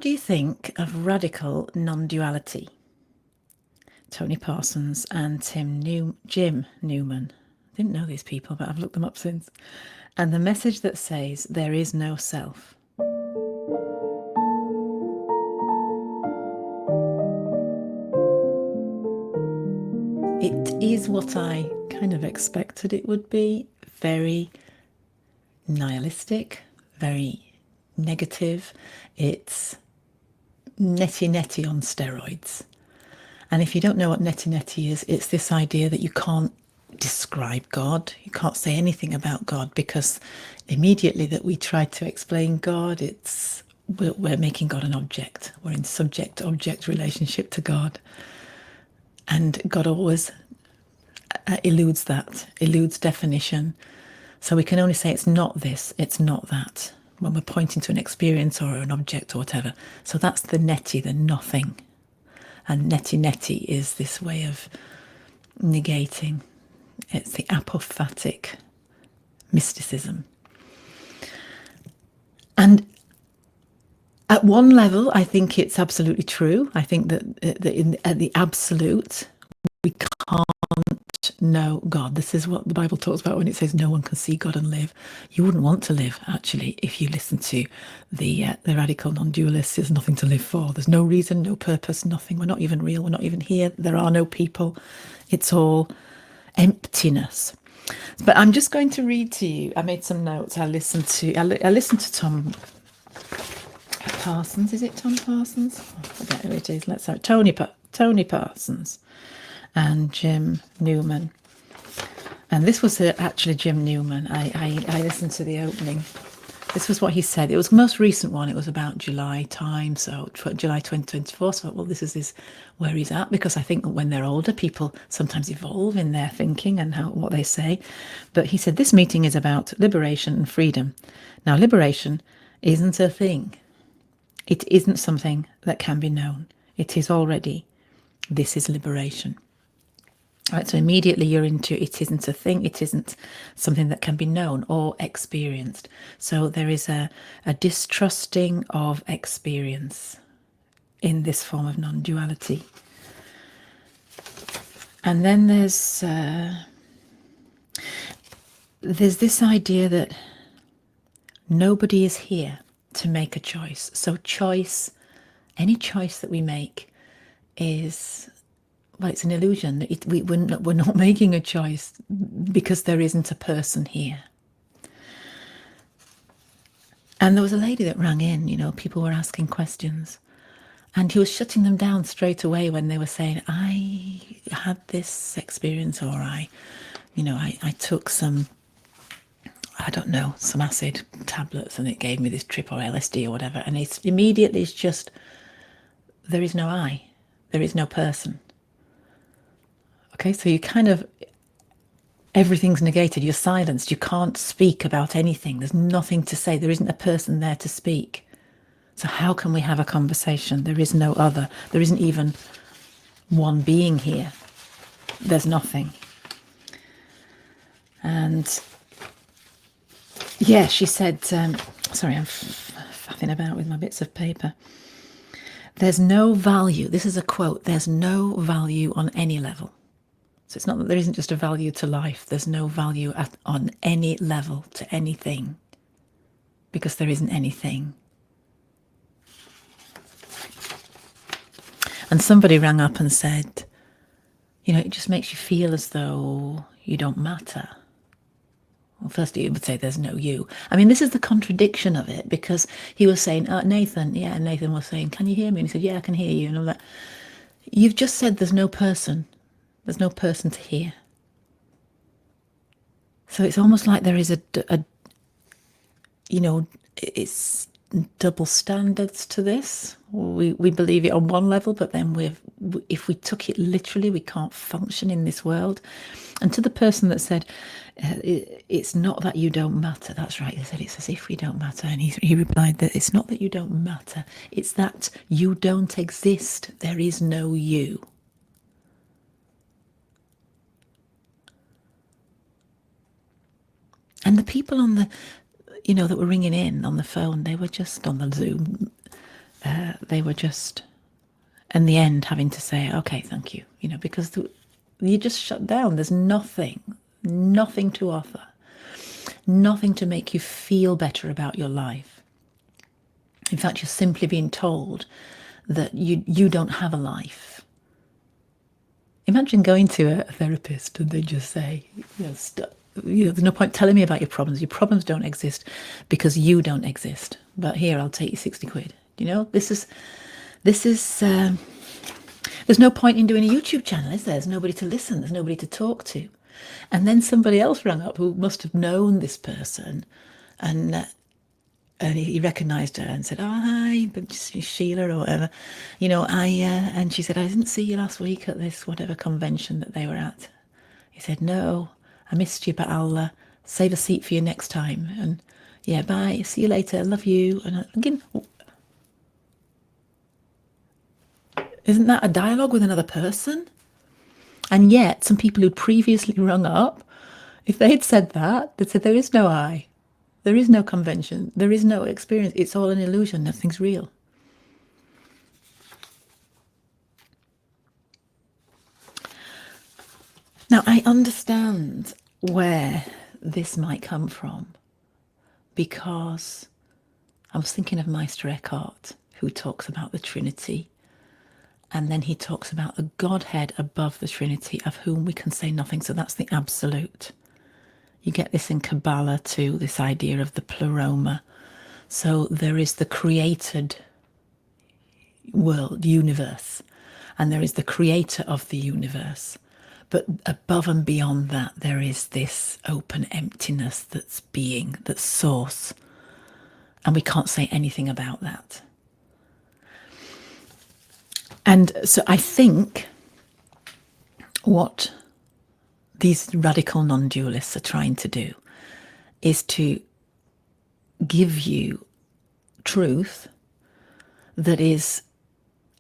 Do you think of radical non-duality? Tony Parsons and Jim Newman. I didn't know these people, but I've looked them up since. And the message that says there is no self. It is what I kind of expected it would be. Very nihilistic, very negative. It's netty on steroids. And if you don't know what netty is, it's this idea that you can't describe God. You can't say anything about God, because immediately that we try to explain God, we're making God an object. We're in subject-object relationship to God. And God always eludes definition. So we can only say it's not this, it's not that, when we're pointing to an experience or an object or whatever. So that's the netty, the nothing. And netty is this way of negating. It's the apophatic mysticism. And at one level, I think it's absolutely true. I think that at the absolute, we can't know God. This is what the Bible talks about when it says no one can see God and live. You wouldn't want to live, actually, if you listen to the radical non-dualists. There's nothing to live for. There's no reason, no purpose, nothing. We're not even real. We're not even here. There are no people. It's all emptiness. But I'm just going to read to you. I made some notes. I listened to Tom Parsons. Is it Tom Parsons? I forget who it is. Let's have Tony Parsons and Jim Newman. And this was actually Jim Newman. I listened to the opening. This was what he said. It was the most recent one. It was about July time, so July 2024. So, well, this is where he's at, because I think when they're older, people sometimes evolve in their thinking and what they say. But he said, this meeting is about liberation and freedom. Now, liberation isn't a thing. It isn't something that can be known. It is already. This is liberation. Right, so immediately you're into it isn't a thing, it isn't something that can be known or experienced. So there is a distrusting of experience in this form of non-duality. And then there's this idea that nobody is here to make a choice. So any choice that we make is... well, it's an illusion. We're not making a choice because there isn't a person here. And there was a lady that rang in, people were asking questions. And he was shutting them down straight away when they were saying, I had this experience, or I took some, some acid tablets and it gave me this trip, or LSD or whatever. And it's just, there is no I, there is no person. Okay, so you kind of, everything's negated, you're silenced, you can't speak about anything, there's nothing to say, there isn't a person there to speak. So how can we have a conversation? There is no other, there isn't even one being here, there's nothing. And yeah, she said, sorry, I'm faffing about with my bits of paper. There's no value, this is a quote, there's no value on any level. So it's not that there isn't just a value to life. There's no value on any level to anything, because there isn't anything. And somebody rang up and said, it just makes you feel as though you don't matter. Well, first you would say there's no you. I mean, this is the contradiction of it, because he was saying, Nathan, yeah, and Nathan was saying, can you hear me? And he said, yeah, I can hear you. And I'm like, you've just said there's no person. There's no person to hear. So it's almost like there is it's double standards to this. We believe it on one level, but then if we took it literally, we can't function in this world. And to the person that said, it's not that you don't matter. That's right. They said, it's as if we don't matter. And he replied that it's not that you don't matter. It's that you don't exist. There is no you. And the people on the, that were ringing in on the phone, they were just on the Zoom. they were just, in the end, having to say, okay, thank you, because you just shut down. There's nothing to offer, nothing to make you feel better about your life. In fact, you're simply being told that you don't have a life. Imagine going to a therapist and they just say, there's no point telling me about your problems. Your problems don't exist because you don't exist. But here, I'll take you 60 quid. This is. There's no point in doing a YouTube channel, is there? There's nobody to listen. There's nobody to talk to. And then somebody else rang up who must have known this person, and he recognised her and said, "Oh, hi, Sheila or whatever." And she said, "I didn't see you last week at this whatever convention that they were at." He said, "No, I missed you, but I'll save a seat for you next time. And yeah, bye. See you later. Love you." And I'm thinking, isn't that a dialogue with another person? And yet, some people who'd previously rung up, if they'd said that, they'd said, there is no I. There is no convention. There is no experience. It's all an illusion. Nothing's real. Now, I understand where this might come from, because I was thinking of Meister Eckhart, who talks about the Trinity. And then he talks about the Godhead above the Trinity, of whom we can say nothing. So that's the absolute. You get this in Kabbalah too, this idea of the pleroma. So there is the created world, universe, and there is the creator of the universe. But above and beyond that, there is this open emptiness that's being, that's source. And we can't say anything about that. And so I think what these radical non-dualists are trying to do is to give you truth that is,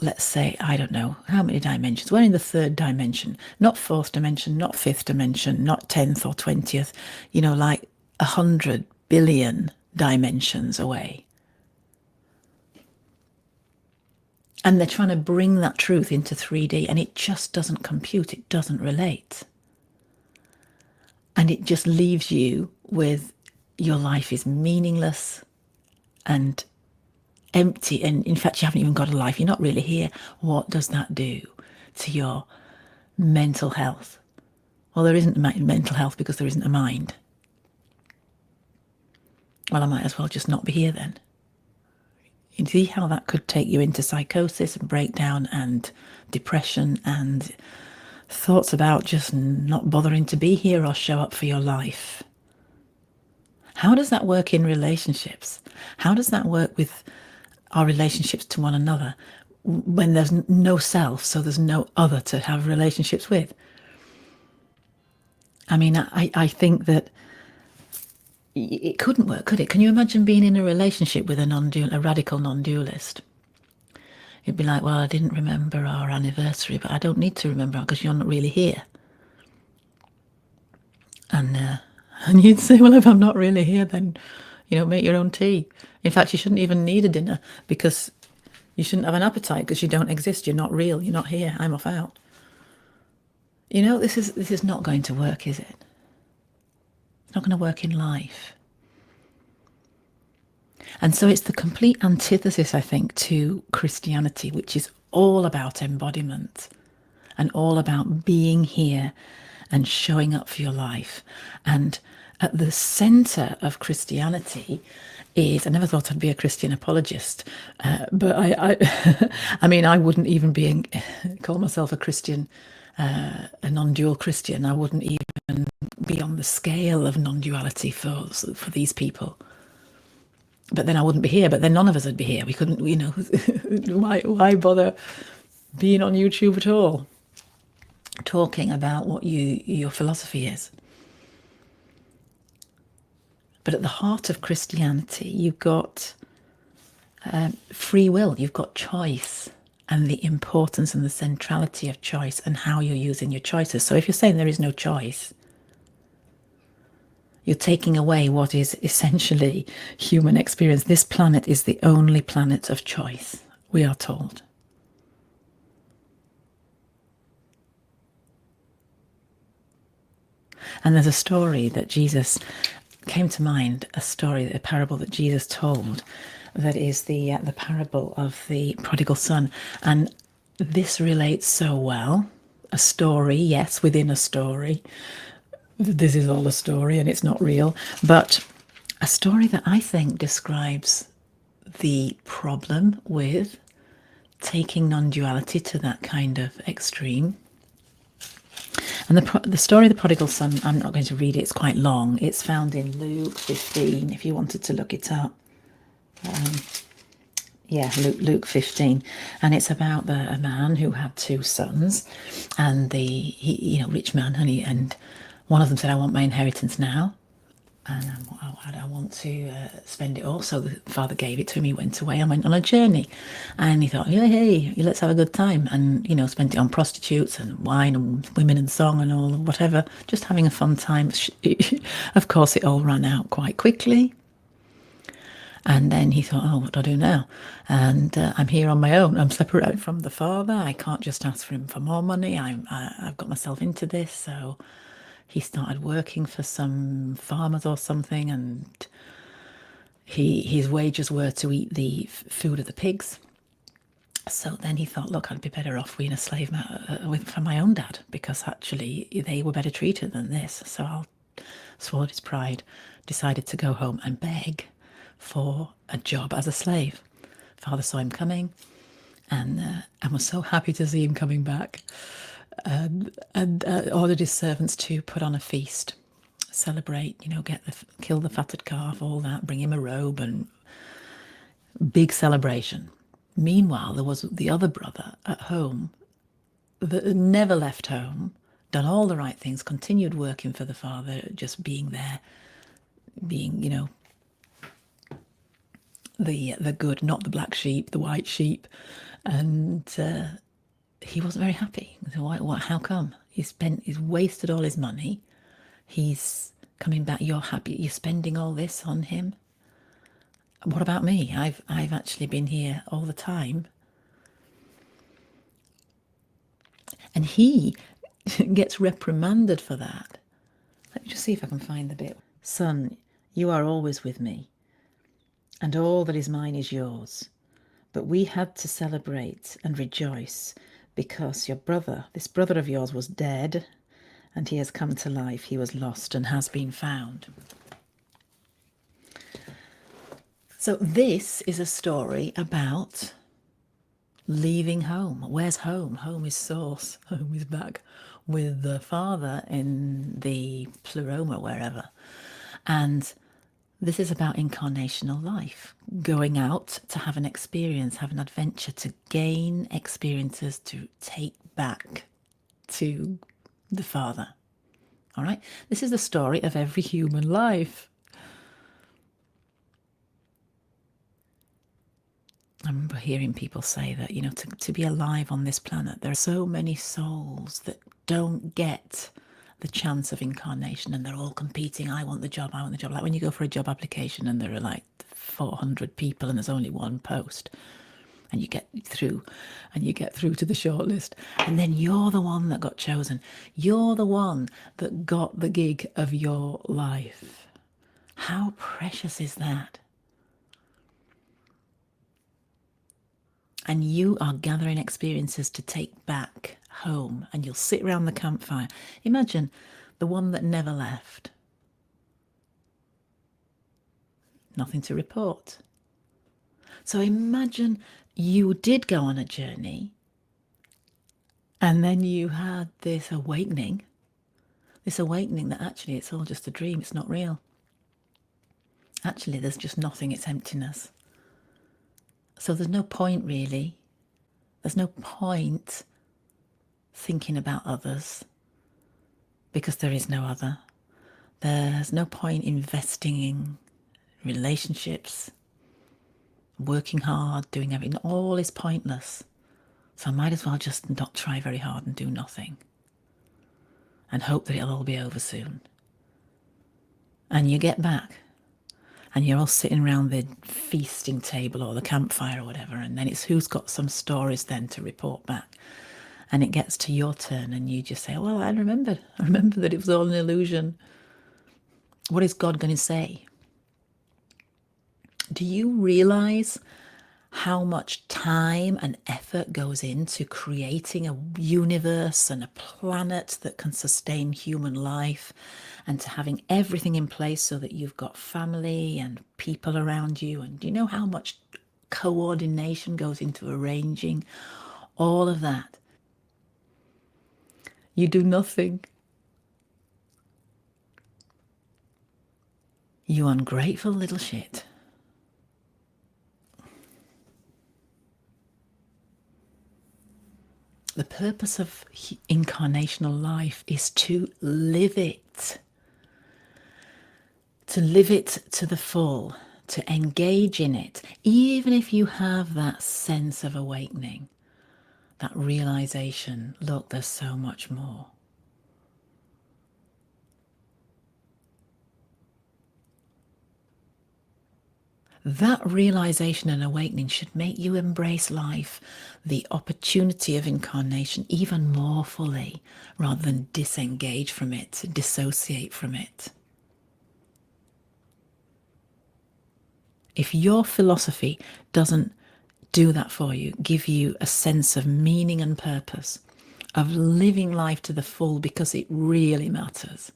let's say, I don't know, how many dimensions? We're in the third dimension, not fourth dimension, not fifth dimension, not 10th or 20th, like 100 billion dimensions away. And they're trying to bring that truth into 3D, and it just doesn't compute, it doesn't relate. And it just leaves you with, your life is meaningless and empty, and in fact you haven't even got a life, you're not really here. What does that do to your mental health? Well, there isn't mental health because there isn't a mind. Well, I might as well just not be here then. You see how that could take you into psychosis and breakdown and depression and thoughts about just not bothering to be here or show up for your life. How does that work in relationships? How does that work with our relationships to one another when there's no self, so there's no other to have relationships with? I mean, I think that it couldn't work, could it? Can you imagine being in a relationship with a radical non-dualist? You'd be like, well, I didn't remember our anniversary, but I don't need to remember because you're not really here. And you'd say, well, if I'm not really here, then, make your own tea. In fact, you shouldn't even need a dinner because you shouldn't have an appetite because you don't exist. You're not real. You're not here. I'm off out. This is not going to work, is it? It's not going to work in life. And so it's the complete antithesis, I think, to Christianity, which is all about embodiment and all about being here and showing up for your life. And at the centre of Christianity is, I never thought I'd be a Christian apologist, but I mean, I wouldn't even call myself a Christian, a non-dual Christian. I wouldn't even be on the scale of non-duality for these people. But then I wouldn't be here, but then none of us would be here. We couldn't, why bother being on YouTube at all, talking about what your philosophy is? But at the heart of Christianity, you've got free will, you've got choice, and the importance and the centrality of choice and how you're using your choices. So if you're saying there is no choice, you're taking away what is essentially human experience. This planet is the only planet of choice. we are told. And there's a story that Jesus came to mind, a parable that Jesus told, that is the parable of the prodigal son. And this relates so well. A story, yes, within a story. This is all a story and it's not real, but a story that I think describes the problem with taking non-duality to that kind of extreme. And the story of the prodigal son, I'm not going to read it, it's quite long. It's found in Luke 15, if you wanted to look it up. Luke 15. And it's about a man who had two sons, and rich man, and one of them said, I want my inheritance now. And I want to spend it all. So the father gave it to him. He went away and went on a journey. And he thought, hey, let's have a good time. And, spent it on prostitutes and wine and women and song and all, whatever. Just having a fun time. Of course, it all ran out quite quickly. And then he thought, what do I do now? And I'm here on my own. I'm separated from the father. I can't just ask for him for more money. I've got myself into this. So he started working for some farmers or something, and his wages were to eat the food of the pigs. So then he thought, look, I'd be better off being a slave for my own dad, because actually they were better treated than this. So I'll swallowed his pride, decided to go home and beg for a job as a slave. Father saw him coming and was so happy to see him coming back, and ordered his servants to put on a feast, celebrate, kill the fatted calf, all that, bring him a robe, and big celebration. Meanwhile, there was the other brother at home that had never left home, done all the right things, continued working for the father, just being there, being, the good, not the black sheep, the white sheep. And he wasn't very happy. So what? How come? He's wasted all his money. He's coming back. You're happy. You're spending all this on him. What about me? I've actually been here all the time. And he gets reprimanded for that. Let me just see if I can find the bit. Son, you are always with me, and all that is mine is yours. But we had to celebrate and rejoice because your brother, this brother of yours, was dead, and he has come to life. He was lost and has been found. So this is a story about leaving home. Where's home? Home is source. Home is back with the father in the pleroma, wherever. And this is about incarnational life, going out to have an experience, have an adventure, to gain experiences to take back to the Father. All right? This is the story of every human life. I remember hearing people say that, to be alive on this planet, there are so many souls that don't get the chance of incarnation, and they're all competing. I want the job. Like when you go for a job application and there are like 400 people and there's only one post, and you get through to the shortlist, and then you're the one that got chosen. You're the one that got the gig of your life. How precious is that? And you are gathering experiences to take back home, and you'll sit around the campfire. Imagine the one that never left. Nothing to report. So imagine you did go on a journey, and then you had this awakening that actually it's all just a dream, it's not real. Actually, there's just nothing, it's emptiness. So there's no point, really. There's no point thinking about others, because there is no other. There's no point investing in relationships, working hard, doing everything. All is pointless. So I might as well just not try very hard and do nothing, and hope that it'll all be over soon. And you get back, and you're all sitting around the feasting table or the campfire or whatever, and then it's who's got some stories then to report back. And it gets to your turn and you just say, well, I remember that it was all an illusion. What is God going to say? Do you realize how much time and effort goes into creating a universe and a planet that can sustain human life, and to having everything in place so that you've got family and people around you? And do you know how much coordination goes into arranging all of that? You do nothing. You ungrateful little shit. The purpose of incarnational life is to live it. To live it to the full, to engage in it, even if you have that sense of awakening, that realization, look, there's so much more. That realization and awakening should make you embrace life, the opportunity of incarnation, even more fully, rather than disengage from it, dissociate from it. If your philosophy doesn't do that for you, give you a sense of meaning and purpose, of living life to the full, because it really matters.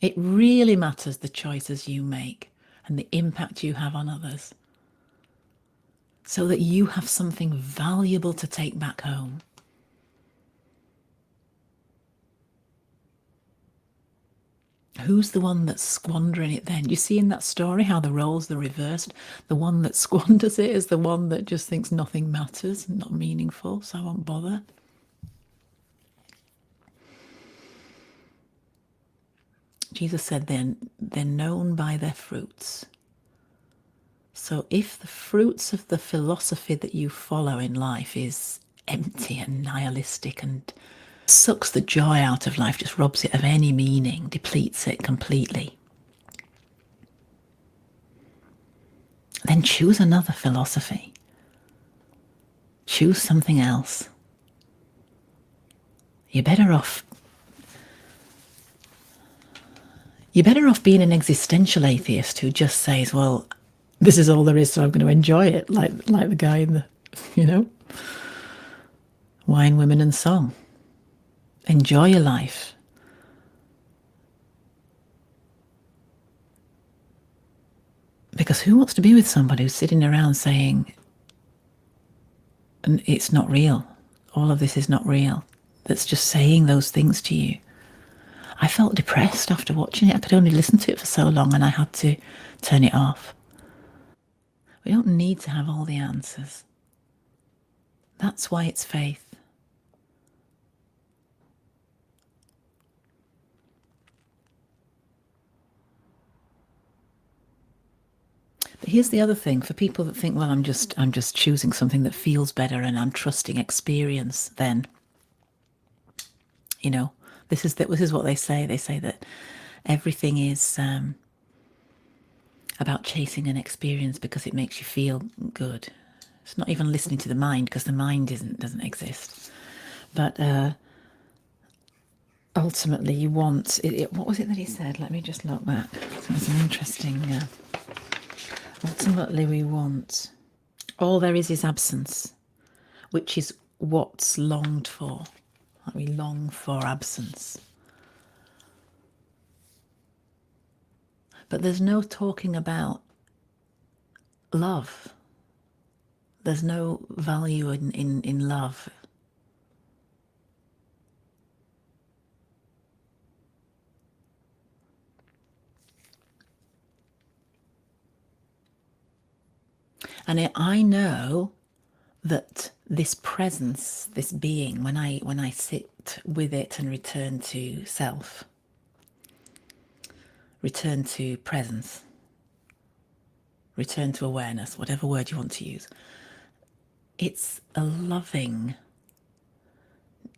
It really matters, the choices you make and the impact you have on others, so that you have something valuable to take back home. Who's the one that's squandering it then? You see in that story how the roles are reversed. The one that squanders it is the one that just thinks nothing matters, not meaningful, so I won't bother. Jesus said they're known by their fruits. So if the fruits of the philosophy that you follow in life is empty and nihilistic and sucks the joy out of life, just robs it of any meaning, depletes it completely, then choose another philosophy. Choose something else. You're better off being an existential atheist who just says, well, this is all there is, so I'm going to enjoy it, like the guy in the, Wine, Women and Song. Enjoy your life. Because who wants to be with somebody who's sitting around saying, it's not real, all of this is not real, that's just saying those things to you? I felt depressed after watching it. I could only listen to it for so long and I had to turn it off. We don't need to have all the answers. That's why it's faith. But here's the other thing, for people that think, well, I'm just choosing something that feels better and I'm trusting experience, then, this is what they say. They say that everything is about chasing an experience because it makes you feel good. It's not even listening to the mind, because the mind doesn't exist. But ultimately, you want it. What was it that he said? Let me just look back. So it's an interesting. Ultimately, we want all there is absence, which is what's longed for. Like we long for absence. But there's no talking about love. There's no value in love. And I know that this presence, this being, when I sit with it and return to self, return to presence, return to awareness, whatever word you want to use, it's a loving,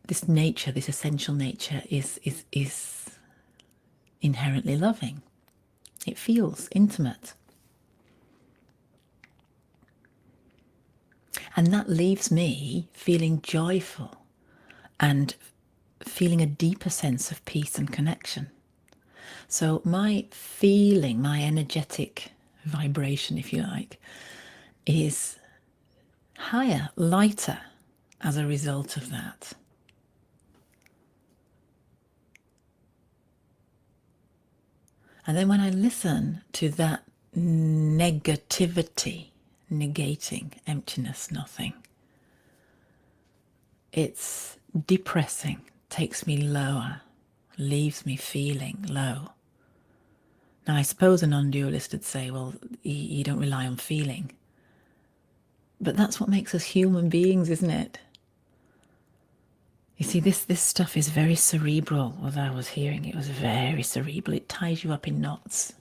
this nature, this essential nature is inherently loving. It feels intimate. And that leaves me feeling joyful and feeling a deeper sense of peace and connection. So my feeling, my energetic vibration, if you like, is higher, lighter as a result of that. And then when I listen to that negativity, negating, emptiness, nothing, it's depressing, takes me lower, leaves me feeling low. Now, I suppose a non-dualist would say, well, you don't rely on feeling. But that's what makes us human beings, isn't it? You see, this stuff is very cerebral. As I was hearing, it was very cerebral. It ties you up in knots.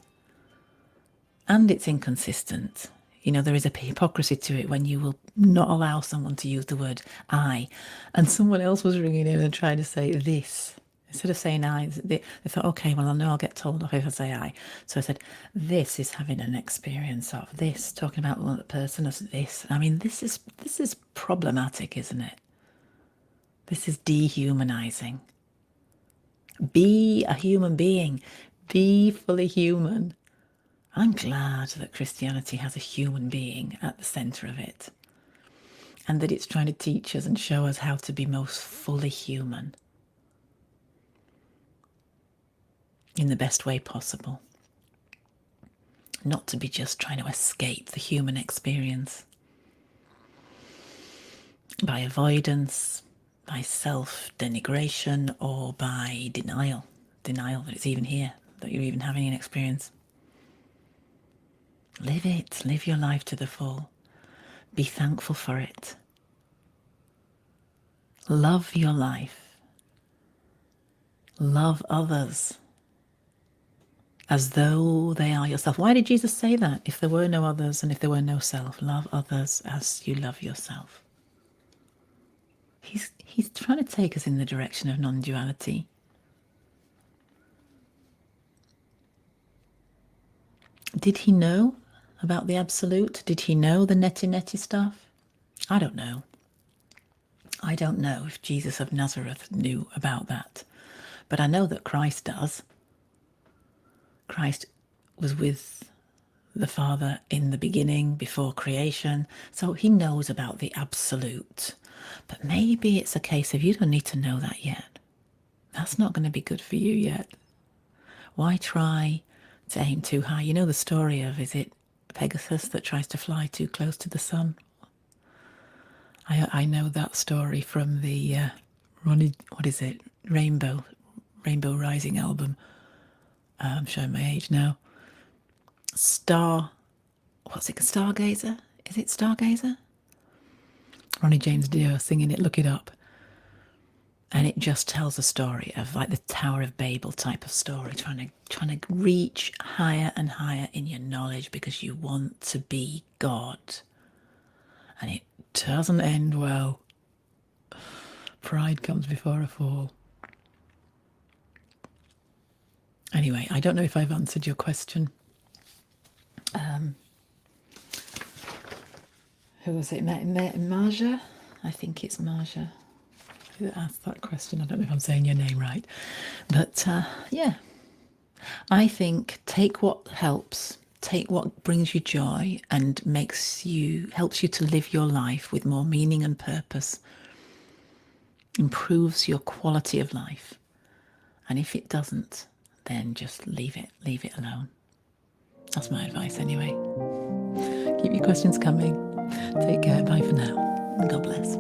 And it's inconsistent. You know, there is a hypocrisy to it when you will not allow someone to use the word I. And someone else was ringing in and trying to say this. Instead of saying I, they thought, okay, well, I know I'll get told off if I say I. So I said, this is having an experience of this, talking about one person as this. I mean, this is problematic, isn't it? This is dehumanizing. Be a human being. Be fully human. I'm glad that Christianity has a human being at the centre of it, and that it's trying to teach us and show us how to be most fully human in the best way possible. Not to be just trying to escape the human experience by avoidance, by self-denigration, or by denial that it's even here, that you're even having an experience. Live it, live your life to the full. Be thankful for it. Love your life. Love others as though they are yourself. Why did Jesus say that? If there were no others and if there were no self, love others as you love yourself. He's trying to take us in the direction of non-duality. Did he know about the absolute? Did he know the neti stuff? I don't know. I don't know if Jesus of Nazareth knew about that. But I know that Christ does. Christ was with the Father in the beginning, before creation, so he knows about the absolute. But maybe it's a case of you don't need to know that yet. That's not going to be good for you yet. Why try to aim too high? You know the story of, is it Pegasus that tries to fly too close to the sun? I know that story from the Rainbow Rising album. I'm showing my age now. Stargazer? Is it Stargazer? Ronnie James Dio singing it, look it up. And it just tells a story of like the Tower of Babel type of story, trying to reach higher and higher in your knowledge because you want to be God. And it doesn't end well. Pride comes before a fall. Anyway, I don't know if I've answered your question. Who was it? Marja? I think it's Marja who asked that question. I don't know if I'm saying your name right. But yeah, I think take what helps, take what brings you joy and helps you to live your life with more meaning and purpose, improves your quality of life. And if it doesn't, then just leave it alone. That's my advice anyway. Keep your questions coming. Take care. Bye for now. God bless.